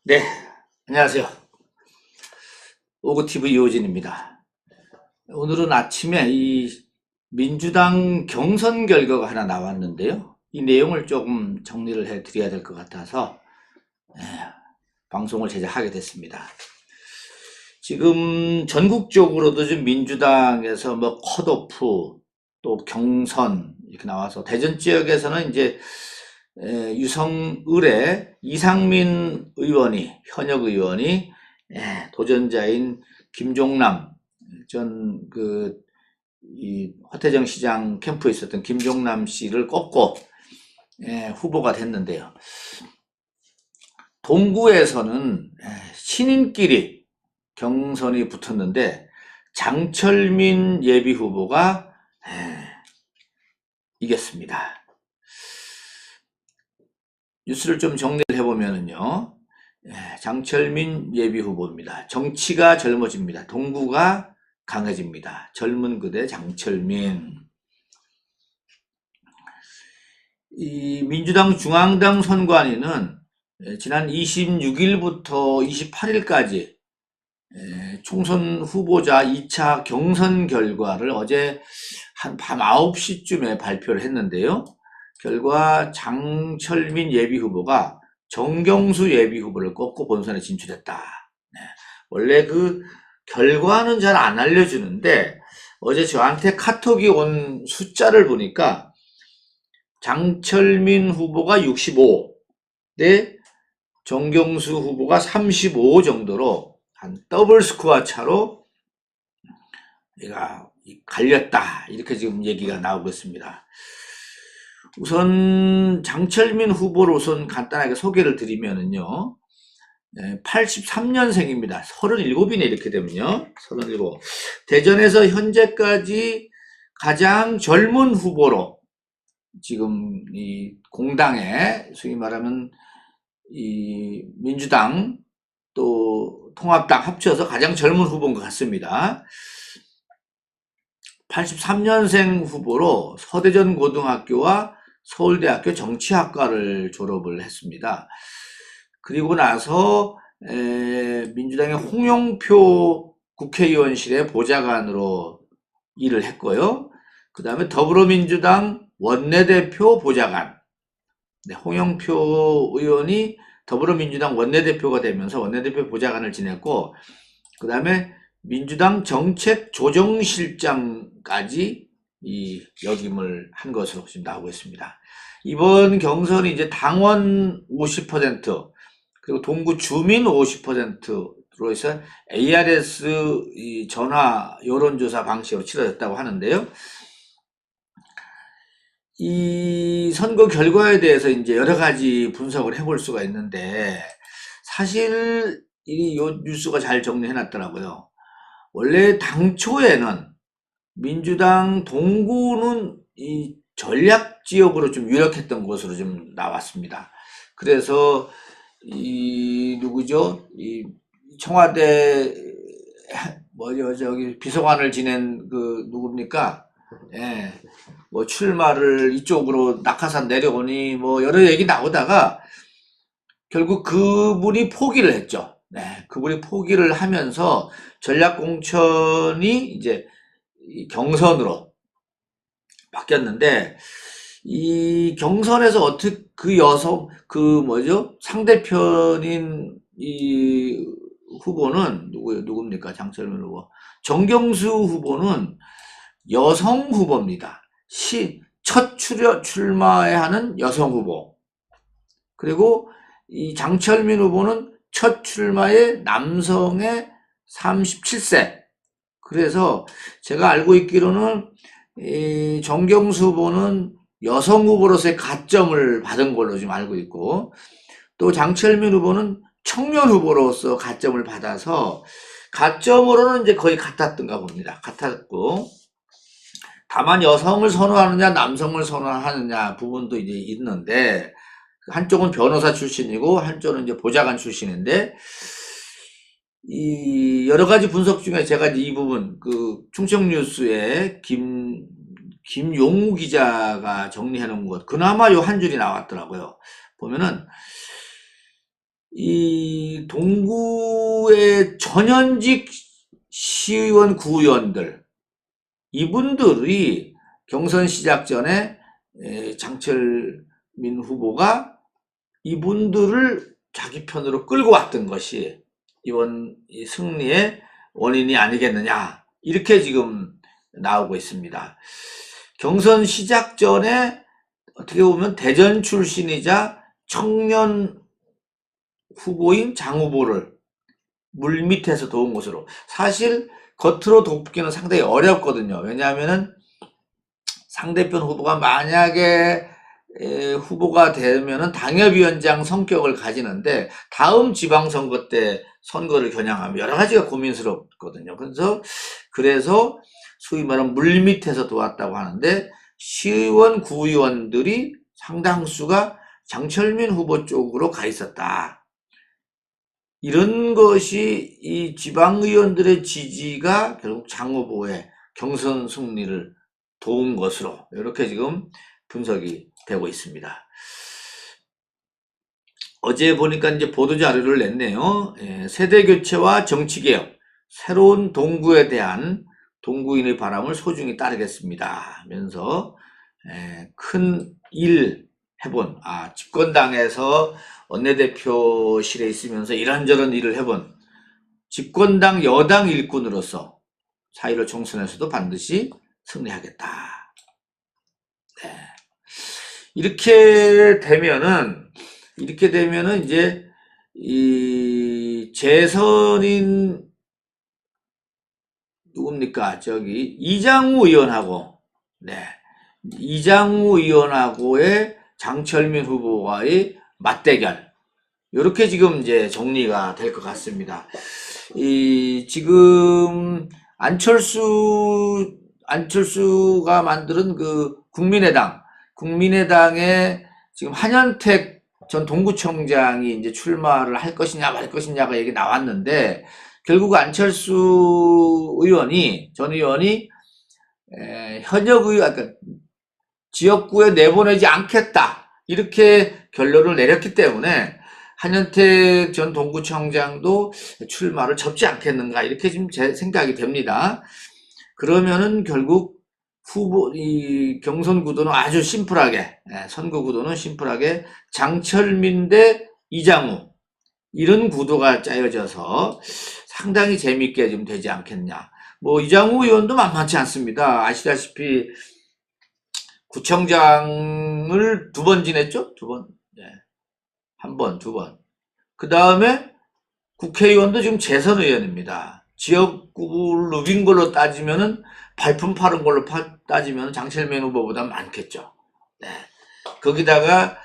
네, 안녕하세요. 오구티브 이호진입니다. 오늘은 아침에 이 민주당 경선 결과가 하나 나왔는데요. 이 내용을 조금 정리를 해 드려야 될 것 같아서 방송을 제작하게 됐습니다. 지금 전국적으로도 지금 민주당에서 뭐 컷오프 또 경선 이렇게 나와서 대전 지역에서는 이제 유성을의 이상민 의원이 현역 의원이 도전자인 김종남 전 이 화태정 시장 캠프에 있었던 김종남 씨를 꺾고 후보가 됐는데요. 동구에서는 신인끼리 경선이 붙었는데 장철민 예비후보가 이겼습니다. 뉴스를 좀 정리를 해보면은요. 장철민 예비후보입니다. 정치가 젊어집니다. 동구가 강해집니다. 젊은 그대 장철민. 이 민주당 중앙당 선관위는 지난 26일부터 28일까지 총선 후보자 2차 경선 결과를 어제 한 밤 9시쯤에 발표를 했는데요. 결과 장철민 예비후보가 정경수 예비후보를 꺾고 본선에 진출했다. 원래 그 결과는 잘 안 알려주는데 어제 저한테 카톡이 온 숫자를 보니까 장철민 후보가 65, 대 정경수 후보가 35 정도로 한 더블 스코어 차로 얘가 갈렸다. 이렇게 지금 얘기가 나오고 있습니다. 우선 장철민 후보를 우선 간단하게 소개를 드리면은요. 83년생입니다. 37이네 이렇게 되면요. 37. 대전에서 현재까지 가장 젊은 후보로 지금 이 공당에 소위 말하면 이 민주당 또 통합당 합쳐서 가장 젊은 후보인 것 같습니다. 83년생 후보로 서대전 고등학교와 서울대학교 정치학과를 졸업을 했습니다. 그리고 나서 민주당의 홍영표 국회의원실의 보좌관으로 일을 했고요. 그 다음에 더불어민주당 원내대표 보좌관. 네, 홍영표 의원이 더불어민주당 원내대표가 되면서 원내대표 보좌관을 지냈고, 그 다음에 민주당 정책조정실장까지 이 역임을 한 것으로 지금 나오고 있습니다. 이번 경선이 이제 당원 50%, 그리고 동구 주민 50%로 해서 ARS 이 전화 여론조사 방식으로 치러졌다고 하는데요. 이 선거 결과에 대해서 이제 여러 가지 분석을 해볼 수가 있는데, 사실 이 뉴스가 잘 정리해 놨더라고요. 원래 당초에는 민주당 동구는 이 전략 지역으로 좀 유력했던 것으로 좀 나왔습니다. 그래서 이 누구죠? 이 청와대 뭐죠? 저기 비서관을 지낸 그 누굽니까? 예. 뭐 출마를 이쪽으로 낙하산 내려오니 뭐 여러 얘기 나오다가 결국 그분이 포기를 했죠. 네, 그분이 포기를 하면서 전략공천이 이제 경선으로 바뀌었는데, 이 경선에서 어떻게 그 여성 그 뭐죠? 상대편인 이 후보는 누굽니까? 장철민 후보. 정경수 후보는 여성 후보입니다. 첫 출마에 하는 여성 후보. 그리고 이 장철민 후보는 첫 출마의 남성의 37세. 그래서 제가 알고 있기로는 이 정경수 후보는 여성 후보로서의 가점을 받은 걸로 지금 알고 있고, 또 장철민 후보는 청년 후보로서 가점을 받아서 가점으로는 이제 거의 같았던가 봅니다. 같았고, 다만 여성을 선호하느냐 남성을 선호하느냐 부분도 이제 있는데, 한쪽은 변호사 출신이고 한쪽은 이제 보좌관 출신인데, 이 여러 가지 분석 중에 제가 이 부분 그 충청뉴스에 김용우 기자가 정리해 놓은 것, 그나마 요 한 줄이 나왔더라고요. 보면은 이 동구의 전현직 시의원, 구의원들, 이분들이 경선 시작 전에 장철민 후보가 이분들을 자기 편으로 끌고 왔던 것이 이번 승리의 원인이 아니겠느냐, 이렇게 지금 나오고 있습니다. 경선 시작 전에 어떻게 보면 대전 출신이자 청년 후보인 장 후보를 물밑에서 도운 것으로, 사실 겉으로 돕기는 상당히 어렵거든요. 왜냐하면은 상대편 후보가 만약에 후보가 되면은 당협위원장 성격을 가지는데 다음 지방선거 때 선거를 겨냥하면 여러 가지가 고민스럽거든요. 그래서 소위 말하는 물밑에서 도왔다고 하는데, 시의원, 구의원들이 상당수가 장철민 후보 쪽으로 가 있었다. 이런 것이 이 지방의원들의 지지가 결국 장 후보의 경선 승리를 도운 것으로 이렇게 지금 분석이 되고 있습니다. 어제 보니까 이제 보도자료를 냈네요. 세대교체와 정치개혁, 새로운 동구에 대한 동구인의 바람을 소중히 따르겠습니다 하면서 큰 일 해본, 집권당에서 원내대표실에 있으면서 이런저런 일을 해본 집권당 여당 일꾼으로서 4.15 총선에서도 반드시 승리하겠다. 네. 이렇게 되면은 이제 이 재선인 누굽니까? 저기 이장우 의원하고, 이장우 의원하고의 장철민 후보와의 맞대결, 이렇게 지금 이제 정리가 될 것 같습니다. 지금 안철수가 만드는 그 국민의당에 지금 한현택 전 동구청장이 이제 출마를 할 것이냐 말 것이냐가 얘기 나왔는데, 결국 안철수 전 의원이 현역 의원, 그러니까 지역구에 내보내지 않겠다, 이렇게 결론을 내렸기 때문에 한현택 전 동구청장도 출마를 접지 않겠는가, 이렇게 지금 제 생각이 됩니다. 그러면은 결국 이 경선 구도는 아주 심플하게, 선거 구도는 심플하게 장철민 대 이장우, 이런 구도가 짜여져서 상당히 재밌게 좀 되지 않겠냐. 뭐 이장우 의원도 만만치 않습니다. 아시다시피 구청장을 2번 지냈죠? 2번. 한 번, 2번. 그 다음에 국회의원도 지금 재선 의원입니다. 지역구를 누빈 걸로 따지면은, 발품 팔은 걸로 따지면 장철민 후보보다 많겠죠. 거기다가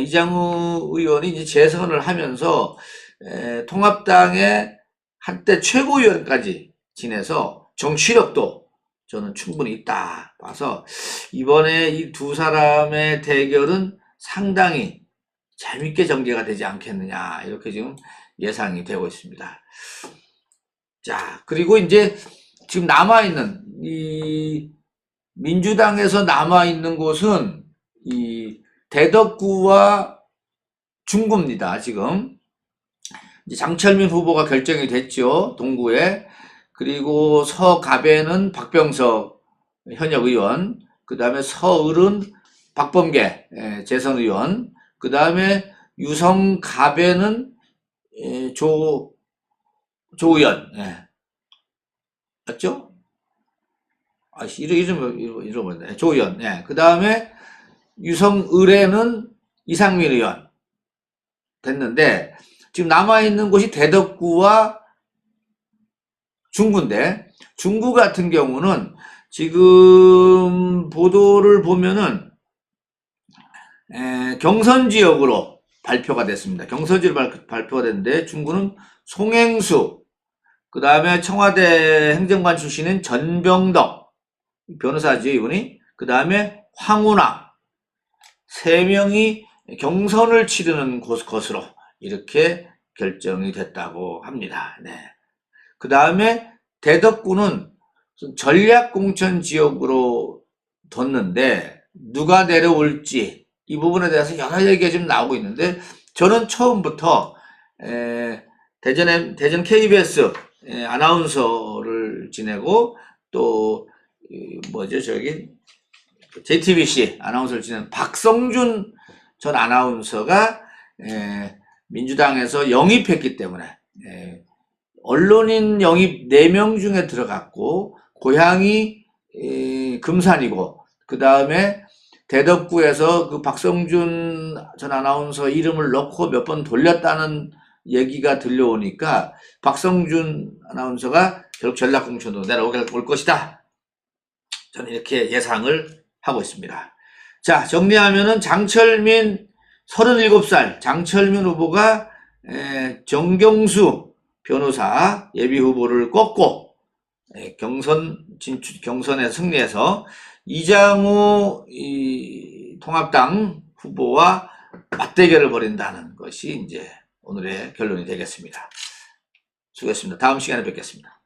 이장우 의원이 이제 재선을 하면서 통합당의 한때 최고위원까지 지내서 정치력도 저는 충분히 있다 봐서 이번에 이 두 사람의 대결은 상당히 재밌게 전개가 되지 않겠느냐, 이렇게 지금 예상이 되고 있습니다. 자, 그리고 이제 지금 남아있는 이 민주당에서 남아있는 곳은 이 대덕구와 중구입니다. 지금 이제 장철민 후보가 결정이 됐죠, 동구에. 그리고 서갑에는 박병석 현역 의원, 그 다음에 서을은 박범계 재선 의원, 그 다음에 유성갑에는 조 의원, 맞죠? 이름 잃어버렸네. 조 의원. 그 다음에 유성을에는 이상민 의원 됐는데, 지금 남아있는 곳이 대덕구와 중구인데, 중구 같은 경우는 지금 보도를 보면은 경선 지역으로 발표가 됐습니다. 경선 지역 발표가 됐는데, 중구는 송행수, 그 다음에 청와대 행정관 출신인 전병덕 변호사죠, 이분이. 그 다음에 황운하, 3명이 경선을 치르는 것으로 이렇게 결정이 됐다고 합니다. 그 다음에 대덕구는 전략공천 지역으로 뒀는데, 누가 내려올지 이 부분에 대해서 여러 얘기가 좀 나오고 있는데, 저는 처음부터 대전 KBS 아나운서를 지내고 또 뭐죠 저기 JTBC 아나운서를 지낸 박성준 전 아나운서가 민주당에서 영입했기 때문에 언론인 영입 4명 중에 들어갔고 고향이 금산이고 그 다음에 대덕구에서 그 박성준 전 아나운서 이름을 넣고 몇 번 돌렸다는 얘기가 들려오니까 박성준 아나운서가 결국 전략공천으로 내려올 것이다. 저는 이렇게 예상을 하고 있습니다. 자, 정리하면은 장철민 37살 장철민 후보가 정경수 변호사 예비후보를 꺾고 경선에 승리해서 이장우 통합당 후보와 맞대결을 벌인다는 것이 이제 오늘의 결론이 되겠습니다. 수고했습니다. 다음 시간에 뵙겠습니다.